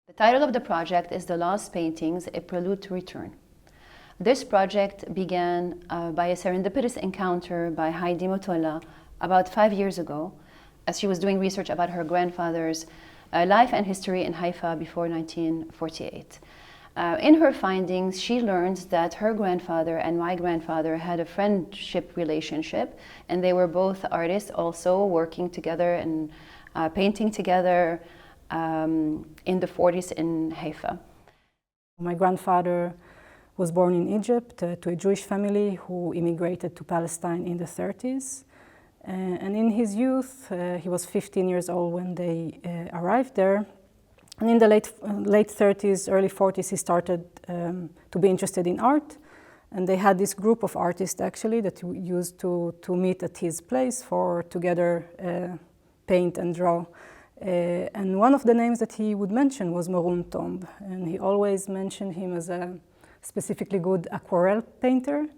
The title of the project is The Lost Paintings, A Prelude to Return. This project began by a serendipitous encounter by Heidi Motola about 5 years ago, as she was doing research about her grandfather's life and history in Haifa before 1948. In her findings, she learned that her grandfather and my grandfather had a friendship relationship, and they were both artists also working together and painting together in the 40s in Haifa. My grandfather was born in Egypt to a Jewish family who immigrated to Palestine in the 30s. And in his youth, he was 15 years old when they arrived there. And in the late 30s, early 40s, he started to be interested in art. And they had this group of artists actually that used to meet at his place for together paint and draw. And one of the names that he would mention was Morun Tomb. And he always mentioned him as a specifically good aquarelle painter.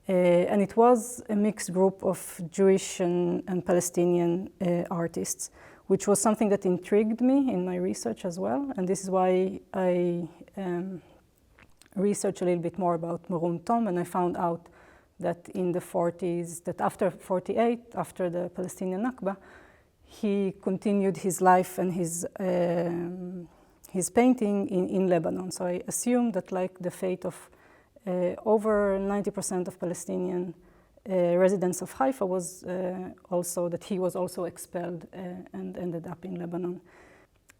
And it was a mixed group of Jewish and Palestinian artists, which was something that intrigued me in my research as well. And this is why I researched a little bit more about Morun Tomb, and I found out that in the 40s, that after 48, after the Palestinian Nakba, he continued his life and his painting in Lebanon. So I assume that, like the fate of over 90% of Palestinian residents of Haifa, was also that he was also expelled and ended up in Lebanon.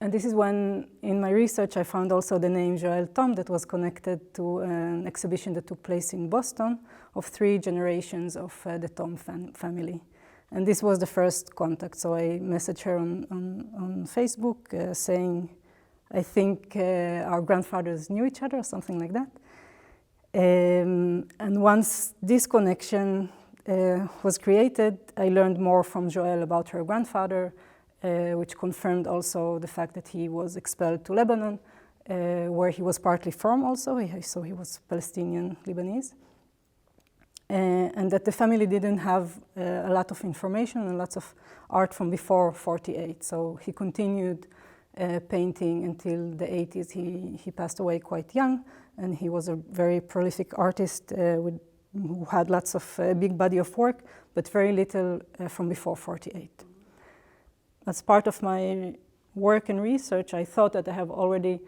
And this is when, in my research, I found also the name Joel Tom that was connected to an exhibition that took place in Boston of 3 generations of the Tom family. And this was the first contact. So I messaged her on Facebook saying, I think our grandfathers knew each other or something like that. And once this connection was created, I learned more from Joelle about her grandfather, which confirmed also the fact that he was expelled to Lebanon, where he was partly from also, so he was Palestinian Lebanese. And that the family didn't have a lot of information and lots of art from before 48. So he continued painting until the 80s. He passed away quite young, and he was a very prolific artist who had lots of big body of work, but very little from before 48. As part of my work and research, I thought that I have already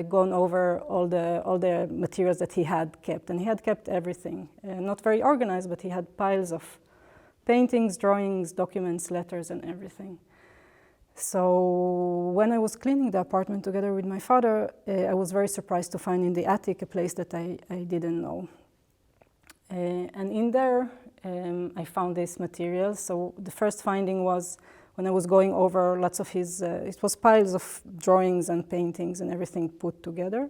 gone over all the materials that he had kept, and he had kept everything. Not very organized, but he had piles of paintings, drawings, documents, letters, and everything. So when I was cleaning the apartment together with my father, I was very surprised to find in the attic a place that I didn't know. And in there, I found this material. So the first finding was when I was going over lots of his, it was piles of drawings and paintings and everything put together.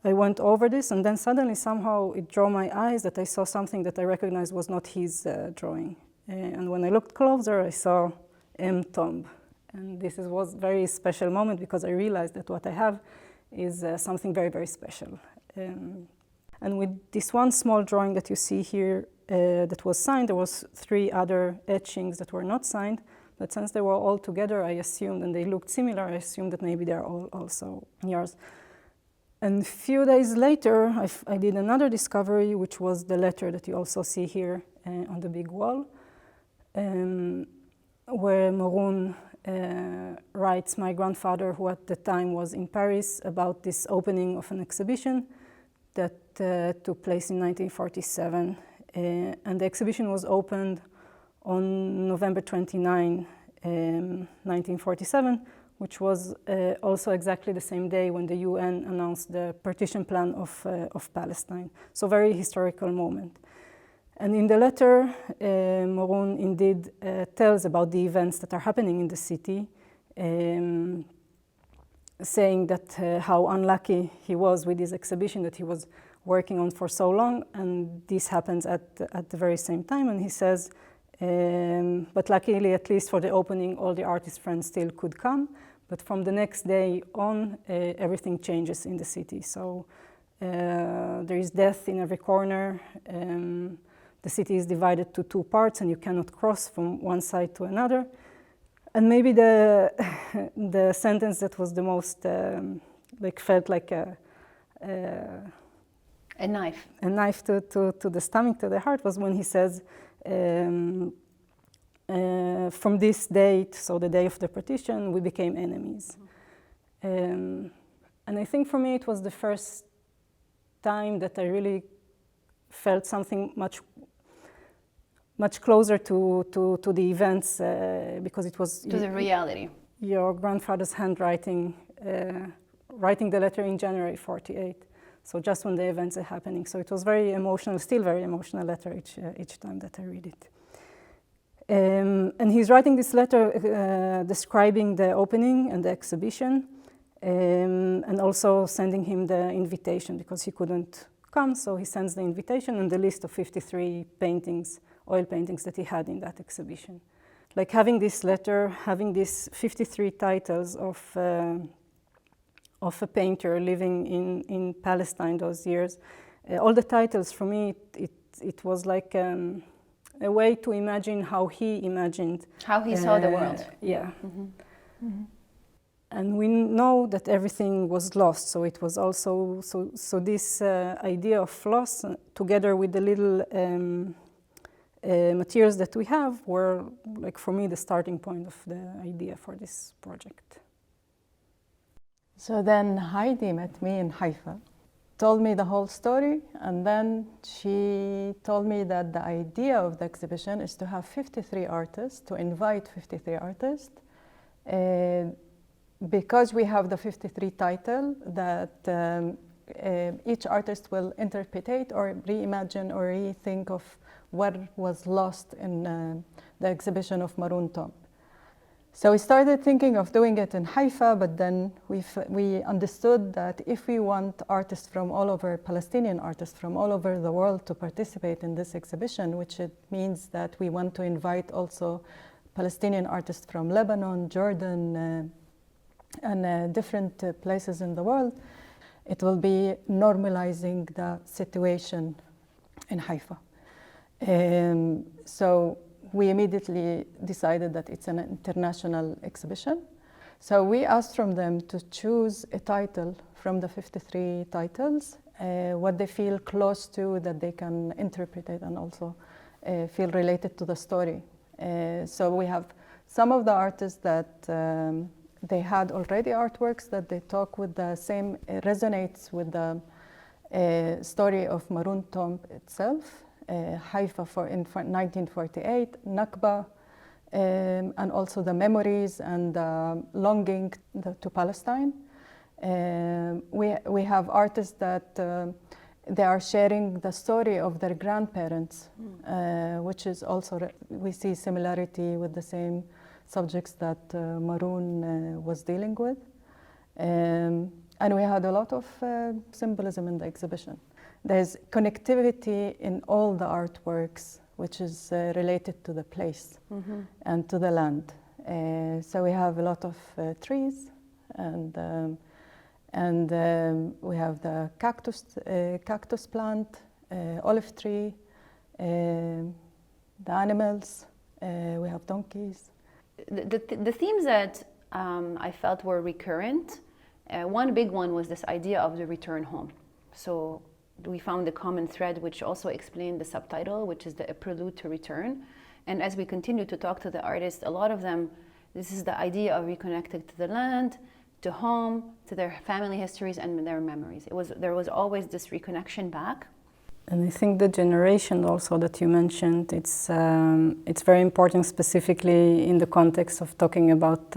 I went over this, and then suddenly somehow it drew my eyes that I saw something that I recognized was not his drawing. And when I looked closer, I saw M. Tomb. And this was a very special moment because I realized that what I have is something very, very special. And with this one small drawing that you see here that was signed, there was 3 other etchings that were not signed. But since they were all together, I assumed, and they looked similar, I assumed that maybe they're all also yours. And a few days later, I did another discovery, which was the letter that you also see here on the big wall, where Morun writes my grandfather, who at the time was in Paris, about this opening of an exhibition that took place in 1947. And the exhibition was opened on November 29, 1947, which was also exactly the same day when the UN announced the partition plan of Palestine. So very historical moment. And in the letter, Morun indeed tells about the events that are happening in the city, saying that how unlucky he was with this exhibition that he was working on for so long, and this happens at the very same time. And he says, but luckily, at least for the opening, all the artist friends still could come. But from the next day on, everything changes in the city. So there is death in every corner. The city is divided to 2 parts, and you cannot cross from one side to another. And maybe the sentence that was the most like felt like A knife. a knife to the stomach, to the heart, was when he says, from this date, so the day of the partition, we became enemies. And I think for me it was the first time that I really felt something much closer to the events, because it was To the reality. your grandfather's handwriting, writing the letter in January 48. So just when the events are happening. So it was very emotional, still very emotional letter each time that I read it. And he's writing this letter describing the opening and the exhibition, and also sending him the invitation because he couldn't come. So he sends the invitation and the list of 53 paintings, oil paintings that he had in that exhibition. Like having this letter, having these 53 titles of a painter living in Palestine those years, all the titles for me, it was like a way to imagine how he imagined. How he saw the world. Yeah. Mm-hmm. Mm-hmm. And we know that everything was lost, so it was also, so this idea of loss, together with the little materials that we have, were, like, for me, the starting point of the idea for this project. So then Heidi met me in Haifa, told me the whole story, and then she told me that the idea of the exhibition is to have 53 artists, to invite 53 artists, because we have the 53 title that each artist will interpret or reimagine or rethink of what was lost in the exhibition of Maroon Tomb. So we started thinking of doing it in Haifa, but then we understood that if we want artists from all over, Palestinian artists from all over the world to participate in this exhibition, which it means that we want to invite also Palestinian artists from Lebanon, Jordan, and different places in the world, it will be normalizing the situation in Haifa. So we immediately decided that it's an international exhibition. So we asked from them to choose a title from the 53 titles, what they feel close to, that they can interpret it and also feel related to the story. So we have some of the artists that they had already artworks that they talk with the same, resonates with the story of Maroon Tomb itself. Haifa in 1948, Nakba, and also the memories and the longing to Palestine. We have artists that they are sharing the story of their grandparents, which is also, we see similarity with the same subjects that Maroon was dealing with. And we had a lot of symbolism in the exhibition. There's connectivity in all the artworks, which is related to the place and to the land. So we have a lot of trees, and we have the cactus plant, olive tree, the animals. We have donkeys. The themes that I felt were recurrent. One big one was this idea of the return home. So we found a common thread, which also explained the subtitle, which is the prelude to return. And as we continue to talk to the artists, a lot of them, this is the idea of reconnecting to the land, to home, to their family histories and their memories. There was always this reconnection back. And I think the generation also that you mentioned, it's very important, specifically in the context of talking about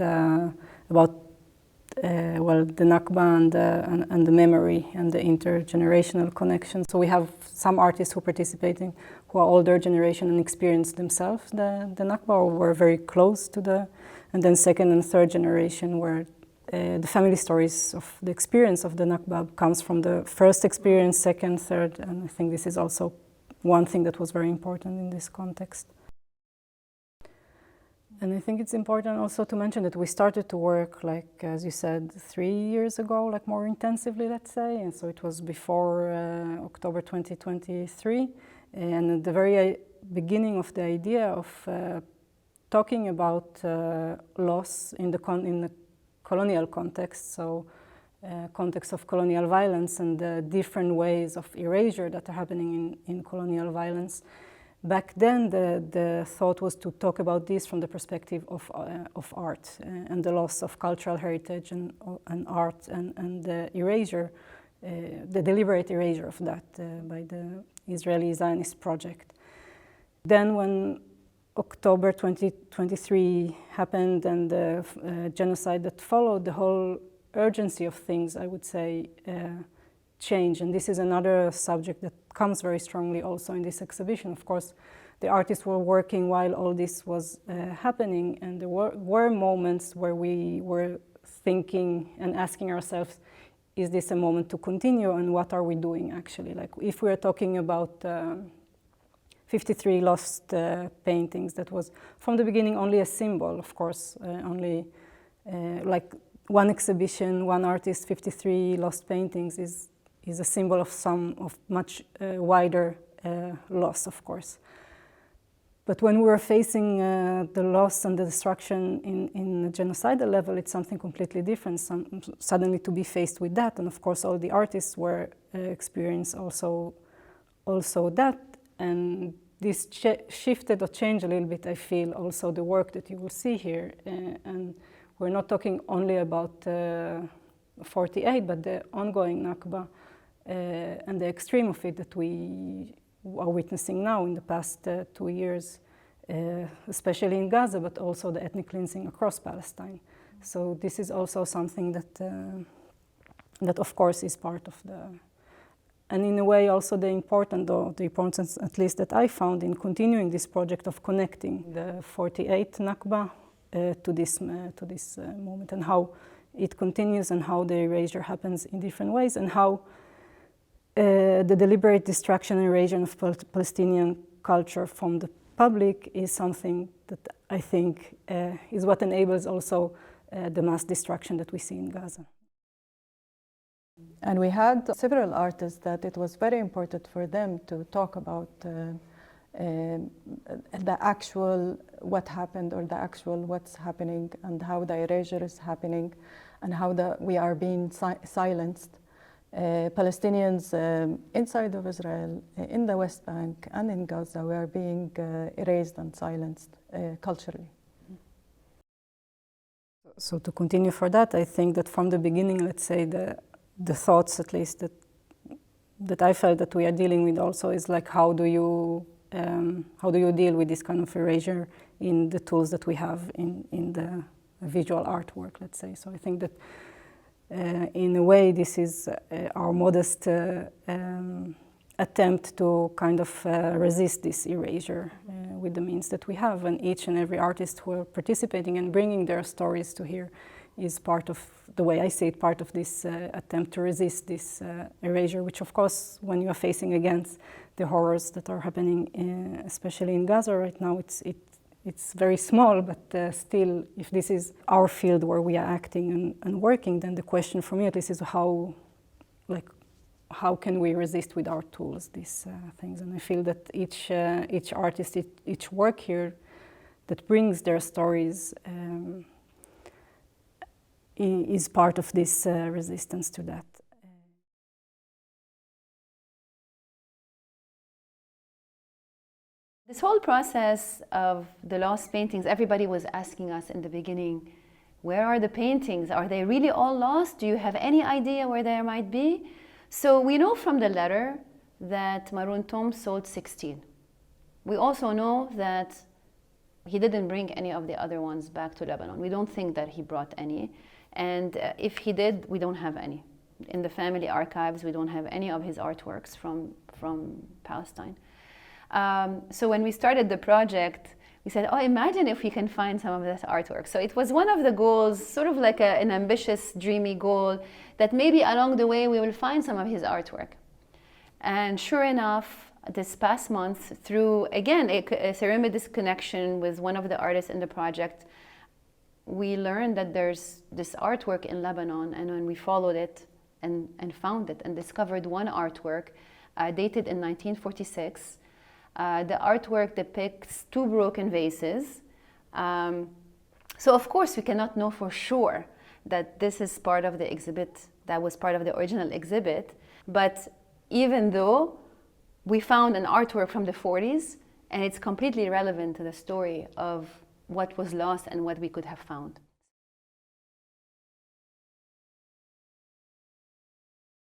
the Nakba and the memory and the intergenerational connection. So we have some artists who participating who are older generation and experienced themselves the Nakba, or were very close to and then second and third generation where the family stories of the experience of the Nakba comes from the first experience, second, third, and I think this is also one thing that was very important in this context. And I think it's important also to mention that we started to work, like, as you said, 3 years ago, like more intensively, let's say, and so it was before October 2023, and at the very beginning of the idea of talking about loss in the colonial context. So context of colonial violence and the different ways of erasure that are happening in colonial violence. Back then, the thought was to talk about this from the perspective of art and the loss of cultural heritage and art and the erasure, the deliberate erasure of that by the Israeli Zionist project. Then when October 2023 happened and the genocide that followed, the whole urgency of things, I would say, changed. And this is another subject that comes very strongly also in this exhibition. Of course, the artists were working while all this was happening, and there were moments where we were thinking and asking ourselves, is this a moment to continue, and what are we doing actually? Like, if we are talking about 53 lost paintings, that was from the beginning only a symbol, of course, only like one exhibition, one artist, 53 lost paintings is a symbol of much wider loss, of course. But when we were facing the loss and the destruction in a genocidal level, it's something completely different. Suddenly to be faced with that, and of course all the artists were experiencing also that, and this shifted or changed a little bit, I feel, also the work that you will see here. And we're not talking only about 48, but the ongoing Nakba and the extreme of it that we are witnessing now in the past 2 years, especially in Gaza, but also the ethnic cleansing across Palestine. So this is also something that of course is part of the, and in a way also the importance at least that I found in continuing this project of connecting the 48 Nakba to this moment, and how it continues, and how the erasure happens in different ways, and how the deliberate destruction and erasure of Palestinian culture from the public is something that I think is what enables also the mass destruction that we see in Gaza. And we had several artists that it was very important for them to talk about the actual what happened, or the actual what's happening, and how the erasure is happening, and how we are being silenced. Palestinians inside of Israel, in the West Bank and in Gaza, we are being erased and silenced culturally. So to continue for that, I think that from the beginning, let's say the thoughts, at least that I felt that we are dealing with also, is like, how do you deal with this kind of erasure in the tools that we have in the visual artwork, let's say. So I think that in a way this is our modest attempt to kind of resist this erasure with the means that we have, and each and every artist who are participating and bringing their stories to here is part of, the way I see it, part of this attempt to resist this erasure, which of course, when you are facing against the horrors that are happening, especially in Gaza right now, it's very small, but still, if this is our field where we are acting and working, then the question for me at least is how can we resist with our tools these things? And I feel that each artist, each work here that brings their stories is part of this resistance to that. This whole process of the lost paintings, everybody was asking us in the beginning, where are the paintings? Are they really all lost? Do you have any idea where they might be? So we know from the letter that Maroon Tom sold 16. We also know that he didn't bring any of the other ones back to Lebanon. We don't think that he brought any. And if he did, we don't have any. In the family archives, we don't have any of his artworks from Palestine. So when we started the project, we said, oh, imagine if we can find some of this artwork. So it was one of the goals, sort of like an ambitious, dreamy goal, that maybe along the way we will find some of his artwork. And sure enough, this past month, through, again, a serendipitous connection with one of the artists in the project, we learned that there's this artwork in Lebanon, and when we followed it and found it and discovered one artwork dated in 1946, the artwork depicts 2 broken vases. So of course we cannot know for sure that this is part of the exhibit that was part of the original exhibit. But even though we found an artwork from the 40s, and it's completely relevant to the story of what was lost and what we could have found.